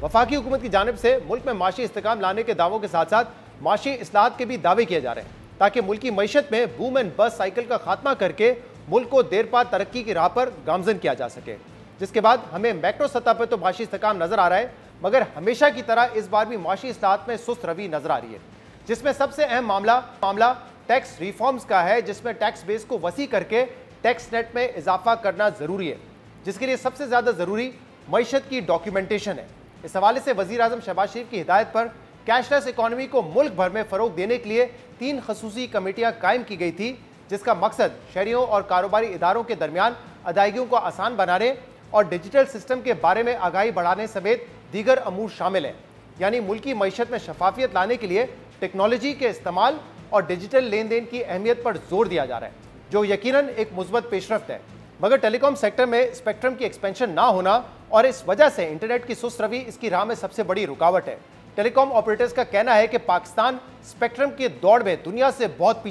वफाकी हुकूमत की जानिब से मुल्क में माशी इस्तेकाम लाने के दावों के साथ साथ माशी इस्लाहात के भी दावे किए जा रहे हैं ताकि मुल्की मईशत में बूम एंड बस्ट साइकिल का खात्मा करके मुल्क को देर पा तरक्की की राह पर गामजन किया जा सके। जिसके बाद हमें मैक्रो सतह पर तो माशी इस्तेकाम नजर आ रहा है, मगर हमेशा की तरह इस बार भी माशी इस्लाहात में सुस्त रवि नजर आ रही है, जिसमें सबसे अहम मामला टैक्स रिफॉर्म्स का है, जिसमें टैक्स बेस को वसी करके टैक्स नेट में इजाफा करना जरूरी है, जिसके लिए सबसे ज्यादा जरूरी मईशत की डॉक्यूमेंटेशन है। इस हवाले से वजीर आजम शहबाज शरीफ की हिदायत पर कैशलेस इकॉनमी को मुल्क भर में फरोग देने के लिए 3 खसूसी कमेटियां कायम की गई थी, जिसका मकसद शहरियों और कारोबारी इदारों के दरमियान अदायगियों को आसान बनाने और डिजिटल सिस्टम के बारे में आगाही बढ़ाने समेत दीगर अमूर शामिल हैं। यानी मुल्की मईशत में शफाफियत लाने के लिए टेक्नोलॉजी के इस्तेमाल और डिजिटल लेन देन की अहमियत पर जोर दिया जा रहा है, जो यकीनन एक मुस्बत पेशरफ्त है। मगर टेलीकॉम सेक्टर में स्पेक्ट्रम की एक्सपेंशन ना होना और इस वजह से इंटरनेट की सुस्त रवि इसकी राह में सबसे बड़ी रुकावट है। टेलीकॉम ऑपरेटर्स का कहना है कि पाकिस्तान स्पेक्ट्रम की दौड़ में दुनिया से बहुत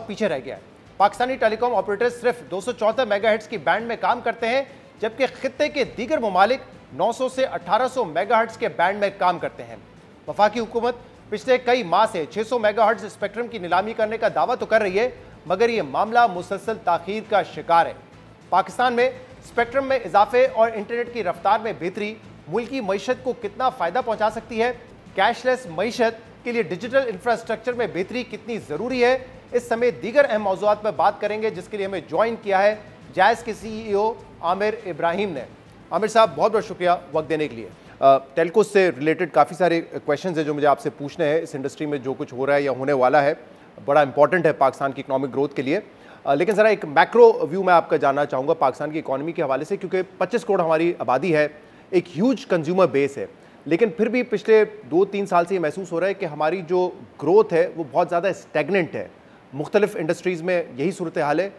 पीछे रह गया है। पाकिस्तानी टेलीकॉम ऑपरेटर्स सिर्फ 274 मेगाहर्ट्ज की बैंड में काम करते हैं, जबकि खित्ते के दीगर ममालिक 900 से 1800 मेगाहर्ट्ज के बैंड में काम करते हैं। वफाकी हुकूमत पिछले कई माह से 600 मेगाहर्ट्ज स्पेक्ट्रम की नीलामी करने का दावा तो कर रही है, मगर यह मामला मुसलसल ताखीर का शिकार है। पाकिस्तान में स्पेक्ट्रम में इजाफे और इंटरनेट की रफ्तार में बेहतरी मुल्की मईशत को कितना फ़ायदा पहुंचा सकती है, कैशलेस मईशत के लिए डिजिटल इंफ्रास्ट्रक्चर में बेहतरी कितनी ज़रूरी है, इस समेत दीगर अहम मौज़ूआत पर बात करेंगे, जिसके लिए हमें ज्वाइन किया है जायज़ के CEO आमिर इब्राहिम ने। आमिर साहब, बहुत बहुत शुक्रिया वक्त देने के लिए। टेलको से रिलेटेड काफ़ी सारे क्वेश्चंस हैं जो मुझे आपसे पूछने हैं। इस इंडस्ट्री में जो कुछ हो रहा है या होने वाला है बड़ा इंपॉर्टेंट है पाकिस्तान की इकनॉमिक ग्रोथ के लिए, लेकिन ज़रा एक मैक्रो व्यू मैं आपका जानना चाहूँगा पाकिस्तान की इकॉनमी के हवाले से, क्योंकि 25 करोड़ हमारी आबादी है, एक ह्यूज कंज्यूमर बेस है, लेकिन फिर भी पिछले 2-3 साल से ये महसूस हो रहा है कि हमारी जो ग्रोथ है वो बहुत ज़्यादा स्टैगनेंट है। मुख्तलिफ इंडस्ट्रीज़ में यही सूरत हाल है,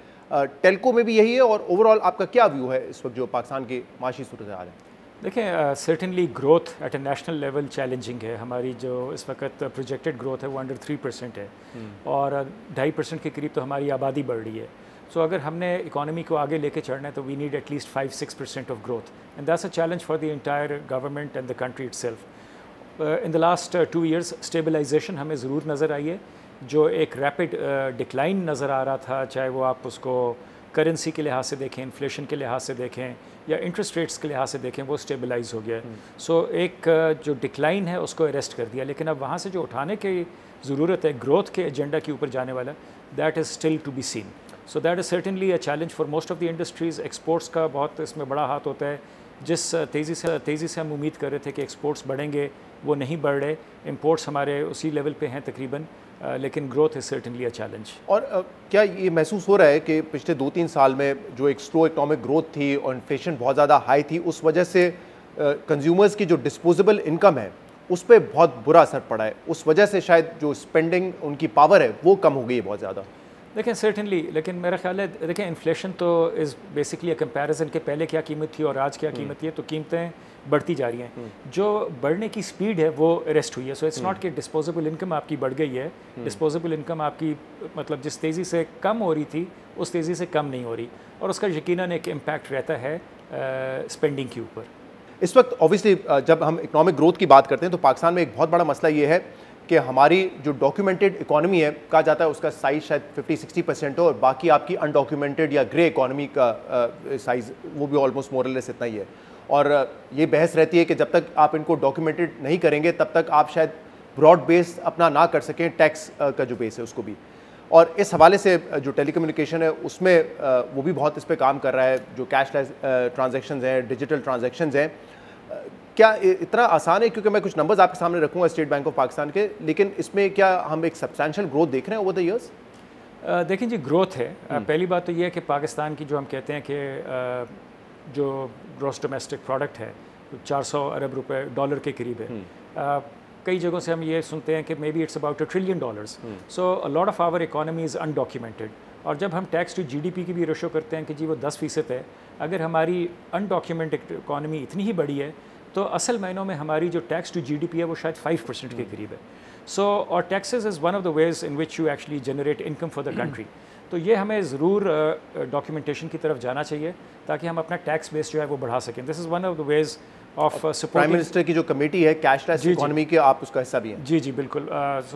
टेलको में भी यही है, और ओवरऑल आपका क्या व्यू है इस वक्त जो पाकिस्तान की माशी सूरत हाल है? देखें, certainly growth at A national level challenging है। हमारी जो इस वक्त प्रोजेक्टेड ग्रोथ है वो अंडर 3% है और 2.5% के करीब तो हमारी आबादी बढ़ रही है। सो अगर हमने इकॉनमी को आगे लेके चढ़ना है तो we need at least 5-6% of growth, and that's a challenge for the entire government and the country itself. In the last 2 years stabilisation हमें ज़रूर नज़र आई है। जो एक रैपिड डिक्लाइन नज़र आ रहा था, चाहे वो आप उसको करेंसी के लिहाज से देखें, इन्फ्लेशन के लिहाज से देखें या इंटरेस्ट रेट्स के लिहाज से देखें, वो स्टेबलाइज हो गया। सो एक जो डिक्लाइन है उसको अरेस्ट कर दिया, लेकिन अब वहाँ से जो उठाने की ज़रूरत है ग्रोथ के एजेंडा के ऊपर जाने वाला, that is still to be seen. So that is certainly a challenge for most of the industries. Exports का बहुत इसमें बड़ा हाथ होता है। जिस तेज़ी से हम उम्मीद कर रहे थे कि एक्सपोर्ट्स बढ़ेंगे, वो नहीं बढ़ रहे। इंपोर्ट्स हमारे उसी लेवल पे हैं तकरीबन, लेकिन growth is certainly a challenge. और क्या ये महसूस हो रहा है कि पिछले 2-3 साल में जो एक स्लो इकनॉमिक ग्रोथ थी और इन्फ्लेशन बहुत ज़्यादा हाई थी, उस वजह से कंज्यूमर्स की जो डिस्पोजेबल इनकम है उस पर बहुत बुरा असर पड़ा है, उस वजह से शायद जो स्पेंडिंग उनकी पावर है वो कम हो गई है बहुत ज़्यादा? देखें, सर्टेनली, लेकिन मेरा ख्याल है, देखें इन्फ्लेशन तो इज़ बेसिकली अ कंपैरिजन के पहले क्या कीमत थी और आज क्या कीमत है, तो कीमतें बढ़ती जा रही हैं। जो बढ़ने की स्पीड है वो रेस्ट हुई है। सो इट्स नॉट कि डिस्पोजेबल इनकम आपकी बढ़ गई है। डिस्पोजेबल इनकम आपकी मतलब जिस तेज़ी से कम हो रही थी उस तेज़ी से कम नहीं हो रही, और उसका यकीनन एक इम्पैक्ट रहता है स्पेंडिंग के ऊपर। इस वक्त ऑब्वियसली जब हम इकनॉमिक ग्रोथ की बात करते हैं तो पाकिस्तान में एक बहुत बड़ा मसला ये है कि हमारी जो डॉक्यूमेंटेड इकॉनमी है, कहा जाता है उसका साइज़ शायद 50-60% हो, और बाकी आपकी अनडॉक्यूमेंटेड या ग्रे इकॉनमी का साइज़ वो भी ऑलमोस्ट मोरलेस इतना ही है। और ये बहस रहती है कि जब तक आप इनको डॉक्यूमेंटेड नहीं करेंगे तब तक आप शायद ब्रॉड बेस अपना ना कर सकें, टैक्स का जो बेस है उसको भी। और इस हवाले से जो टेलीकम्युनिकेशन है उसमें वो भी बहुत इस पर काम कर रहा है, जो कैशलेस ट्रांजैक्शंस हैं, डिजिटल ट्रांजैक्शंस हैं। क्या इतना आसान है? क्योंकि मैं कुछ नंबर्स आपके सामने रखूँगा स्टेट बैंक ऑफ पाकिस्तान के, लेकिन इसमें क्या हम एक सब्सटैंशियल ग्रोथ देख रहे हैं ओवर द ईयर्स? देखें जी, ग्रोथ है। पहली बात तो ये है कि पाकिस्तान की जो हम कहते हैं कि जो ग्रॉस डोमेस्टिक प्रोडक्ट है 400 अरब रुपए डॉलर के करीब है। कई जगहों से हम ये सुनते हैं कि मे बी इट्स अबाउट $1 ट्रिलियन। So a lot of our economy is undocumented. और जब हम टैक्स टू GDP की भी रेशो करते हैं कि जी वो 10% है, अगर हमारी अनडॉक्यूमेंटेड इकोनॉमी इतनी ही बड़ी है तो असल महीनों में हमारी जो टैक्स टू GDP है वो शायद 5% के करीब है। सो और taxes is one of the ways in which you actually generate income for the country. तो ये हमें ज़रूर डॉक्यूमेंटेशन की तरफ जाना चाहिए ताकि हम अपना टैक्स बेस जो है वो बढ़ा सकें। This is one of the ways of prime supporting. Minister کی جو کمیٹی ہے کیش لیس اکانومی کے، آپ اس کا حصہ بھی ہیں. جی جی بالکل.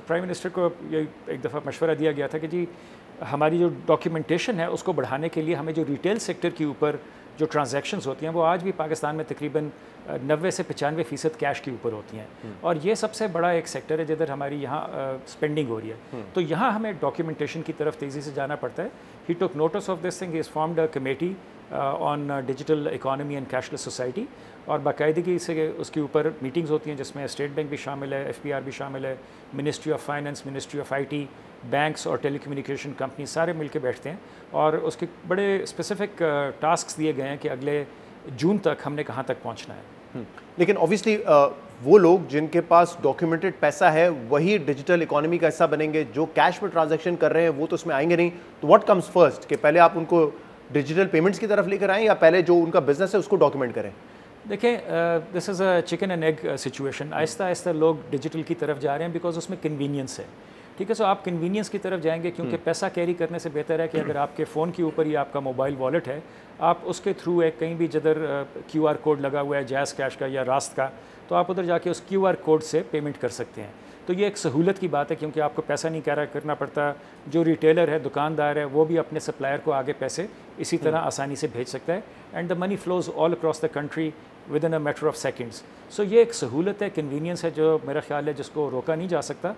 پرائم منسٹر کو یہ ایک دفعہ مشورہ دیا گیا تھا کہ جی ہماری جو ڈاکیومنٹیشن ہے اس کو بڑھانے کے لیے ہمیں جو ریٹیل سیکٹر کے اوپر جو ٹرانزیکشنز ہوتی ہیں وہ آج بھی پاکستان میں تقریباً 90 سے 95% کیش کے اوپر ہوتی ہیں، اور یہ سب سے بڑا ایک سیکٹر ہے جدھر ہماری یہاں اسپینڈنگ ہو رہی ہے. تو یہاں ہمیں ڈاکیومنٹیشن کی طرف تیزی سے جانا پڑتا ہے. He took notice of this thing, he has formed a committee on digital economy and cashless society, اور باقاعدگی سے اس کے اوپر میٹنگز ہوتی ہیں جس میں اسٹیٹ بینک بھی شامل ہے، ایف پی آر بھی شامل ہے، ministry of finance, ministry of I T, banks اور ٹیلی کمیونیکیشن کمپنی سارے مل کے بیٹھتے ہیں، اور اس کے بڑے اسپیسیفک ٹاسکس دیے گئے ہیں کہ اگلے جون تک ہم نے کہاں تک پہنچنا ہے. لیکن اوبیسلی وہ لوگ جن کے پاس ڈاکیومنٹڈ پیسہ ہے وہی ڈیجیٹل اکانومی کا حصہ بنیں گے، جو کیش میں ٹرانزیکشن کر رہے ہیں وہ تو اس میں آئیں گے نہیں. تو واٹ کمز فرسٹ، کہ پہلے آپ ان کو ڈیجیٹل پیمنٹس کی طرف لے کر آئیں یا پہلے جو ان کا بزنس ہے اس کو ڈاکیومنٹ کریں؟ دیکھیں دس از اے چکن اینڈ ایگ سچویشن. آہستہ آہستہ لوگ ڈیجیٹل کی طرف جا رہے ہیں بیکاز اس میں کنوینئنس ہے. ٹھیک ہے، سو آپ کنوینئنس کی طرف جائیں گے کیونکہ پیسہ کیری کرنے سے بہتر ہے کہ اگر آپ کے فون کے اوپر ہی آپ کا موبائل والیٹ ہے، آپ اس کے تھرو ایک کہیں بھی جدھر کیو آر کوڈ لگا ہوا ہے جیز کیش کا یا راست کا، تو آپ ادھر جا کے اس کیو آر کوڈ سے پیمنٹ کر سکتے ہیں. تو یہ ایک سہولت کی بات ہے کیونکہ آپ کو پیسہ نہیں کیری کرنا پڑتا. جو ریٹیلر ہے، دکاندار ہے، وہ بھی اپنے سپلائر کو آگے پیسے اسی طرح آسانی سے بھیج سکتا ہے، and the money flows all across the country within a matter of seconds. So یہ ایک سہولت ہے، کنوینئنس ہے جو میرا خیال ہے جس کو روکا نہیں جا سکتا.